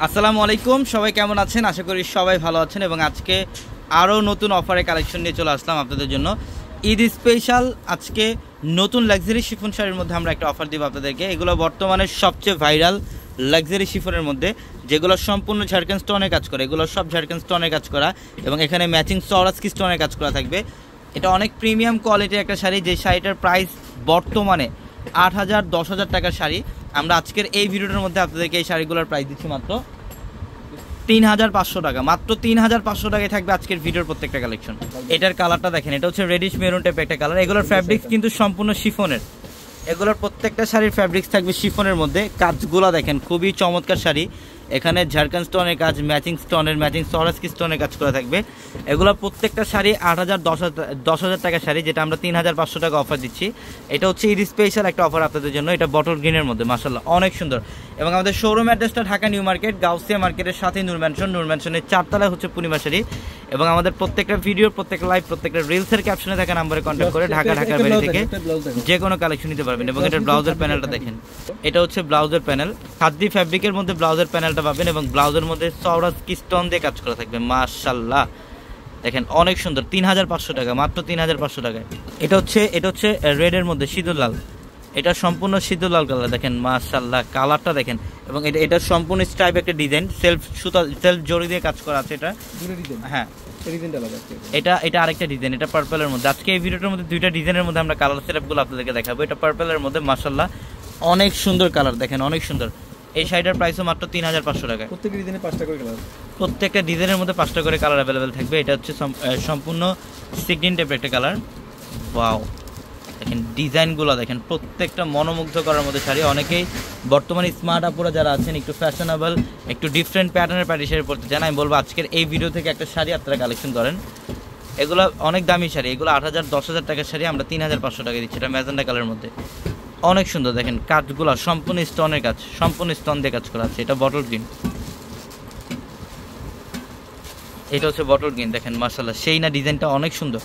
আসসালামু আলাইকুম, সবাই কেমন আছেন? আশা করি সবাই ভালো আছেন এবং আজকে আরও নতুন অফারে কালেকশন নিয়ে চলে আসলাম আপনাদের জন্য। ঈদ স্পেশাল আজকে নতুন লাক্সারি শিফন শাড়ির মধ্যে আমরা একটা অফার দিব আপনাদেরকে। এগুলো বর্তমানে সবচেয়ে ভাইরাল লাক্সারি শিফনের মধ্যে, যেগুলো সম্পূর্ণ ঝাড়খান স্টোনে কাজ করে। এগুলো সব ঝাড়খান স্টোনে কাজ করা এবং এখানে ম্যাচিং সরাসকি স্টোনে কাজ করা থাকবে। এটা অনেক প্রিমিয়াম কোয়ালিটির একটা শাড়ি, যে শাড়িটার প্রাইস বর্তমানে 8,000 10,000 টাকার শাড়ি। আমরা আজকের এই ভিডিওটার মধ্যে আপনাদেরকে এই শাড়িগুলোর প্রাইস দিচ্ছি মাত্র 3,500 টাকা। মাত্র 3,500 টাকায় থাকবে আজকের ভিডিওর প্রত্যেকটা কালেকশন। এটার কালারটা দেখেন, এটা হচ্ছে রেডিশ মেরুন টাইপ একটা কালার। এগুলোর ফ্যাব্রিক্স কিন্তু সম্পূর্ণ শিফনের। এগুলোর প্রত্যেকটা শাড়ির ফ্যাব্রিক্স থাকবে শিফনের মধ্যে। কাজগুলো দেখেন, খুবই চমৎকার শাড়ি। এখানে ঝাড়খান স্টোনের কাজ, ম্যাচিং স্টোনের, ম্যাচিং সরাসকি স্টোনের কাজ করা থাকবে। এগুলো প্রত্যেকটা শাড়ি 8,000 10,000 টাকার শাড়ি, যেটা আমরা 3,500 টাকা অফার দিচ্ছি। এটা হচ্ছে ঈদ স্পেশাল একটা অফার আপনাদের জন্য। এটা বটল গ্রিনের মধ্যে, মাশাআল্লাহ অনেক সুন্দর। এবং আমাদের শোরুম অ্যাড্রেসটা ঢাকা নিউ মার্কেট, গাউসিয়া মার্কেটের সাথে নূর ম্যানশন। নূর ম্যানশনের 4 তলায় হচ্ছে পূর্ণিমা শাড়ি। এবং আমাদের প্রত্যেকটা ভিডিও, প্রত্যেকটা লাইভ, প্রত্যেকটা রিলসের ক্যাপশনে থাকা নাম্বারে কন্ট্যাক্ট করে ঢাকার বাইরে থেকে যে কোনো কালেকশন নিতে পারবেন। এবং এটার ব্লাউজের প্যানেলটা দেখেন, এটা হচ্ছে ব্লাউজের প্যানেল। খাদ্দি ফ্যাব্রিকের মধ্যে ব্লাউজের প্যানেলটা পাবেন এবং ব্লাউজের মধ্যে সরাসকি স্টোন দিয়ে কাজ করা থাকবে। মাশাআল্লাহ দেখেন অনেক সুন্দর। 3,500 টাকা, মাত্র 3,500 টাকায়। এটা হচ্ছে রেডের মধ্যে সিঁদুর লাল। এটা সম্পূর্ণ সিঁদুর লাল কালার, দেখেন মাশাআল্লাহ কালারটা দেখেন। এবং এটা সম্পূর্ণ স্ট্রাইপ একটা ডিজাইন, সেলফ সুতা, সেলফ জড়ি দিয়ে কাজ করা আছে। এটা হ্যাঁ, এটা আরেকটা ডিজাইন, এটা পার্পলের মধ্যে। আজকে এই ভিডিওটার মধ্যে দুইটা ডিজাইনের মধ্যে আমরা কালার সেটআপগুলো আপনাদেরকে দেখাবো। এটা পার্পলের মধ্যে, মাশাআল্লাহ অনেক সুন্দর কালার, দেখেন অনেক সুন্দর। এই শাড়িটার প্রাইসও মাত্র 3,500 টাকা। প্রত্যেকটা ডিজাইনের 5টা করে কালার, প্রত্যেকটা ডিজাইনের মধ্যে 5টা করে কালার অ্যাভেলেবেল থাকবে। এটা হচ্ছে সম্পূর্ণ সিগনিন টাইপের একটা কালার। ওয়াও দেখেন ডিজাইনগুলো দেখেন, প্রত্যেকটা মনোমুগ্ধ করার মধ্যে শাড়ি। অনেকেই বর্তমানে স্মার্ট আপুরা যারা আছেন, একটু ফ্যাশনেবল, একটু ডিফারেন্ট প্যাটার্নের পার্টি শাড়ি পরতে চান, আমি বলবো আজকের এই ভিডিও থেকে একটা শাড়ি আপনারা কালেকশন করেন। এগুলো অনেক দামি শাড়ি, এগুলো 8,000 10,000 টাকার শাড়ি আমরা 3,500 টাকা দিচ্ছি। এটা ম্যাজেন্ডা কালারের মধ্যে অনেক সুন্দর। দেখেন কাজগুলো সম্পূর্ণ স্টোনের কাজ, সম্পূর্ণ স্টোন দিয়ে কাজ করা আছে। এটা বটল গ্রিন, এটা হচ্ছে বটল গ্রিন। দেখেন মাশাআল্লাহ সেই না ডিজাইনটা অনেক সুন্দর,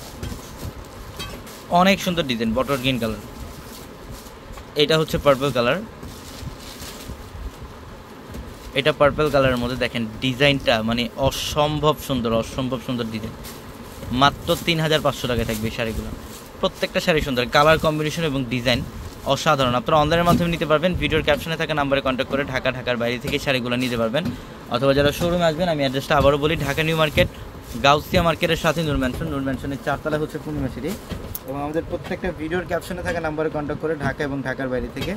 অনেক সুন্দর ডিজাইন, বটল গ্রিন কালার। এটা হচ্ছে পার্পল কালার, এটা পার্পল কালারের মধ্যে দেখেন ডিজাইনটা মানে অসম্ভব সুন্দর, অসম্ভব সুন্দর ডিজাইন। মাত্র 3,500 টাকায় থাকবে এই শাড়িগুলো। প্রত্যেকটা শাড়ি সুন্দর, কালার কম্বিনেশন এবং ডিজাইন অসাধারণ। আপনারা অনলাইনের মাধ্যমে নিতে পারবেন, ভিডিওর ক্যাপশনে থাকা নাম্বারে কন্ট্যাক্ট করে ঢাকার বাইরে থেকে শাড়িগুলো নিতে পারবেন। অথবা যারা শোরুমে আসবেন, আমি অ্যাড্রেসটা আবারও বলি, ঢাকা নিউ মার্কেট, গাউসিয়া মার্কেটের সাথে নূর ম্যানশন। নূর ম্যানশনের 4 তলায় হচ্ছে পূর্ণিমা শাড়ি। এবং আমাদের প্রত্যেকটা ভিডিওর ক্যাপশনে থাকা নাম্বারে কন্ট্যাক্ট করে ঢাকা এবং ঢাকার বাইরে থেকে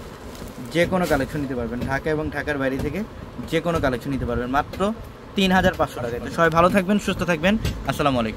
যে কোনো কালেকশন নিতে পারবেন। ঢাকা এবং ঢাকার বাইরে থেকে যে কোনো কালেকশন নিতে পারবেন মাত্র 3,500 টাকায়। তো সবাই ভালো থাকবেন, সুস্থ থাকবেন। আসসালামু আলাইকুম।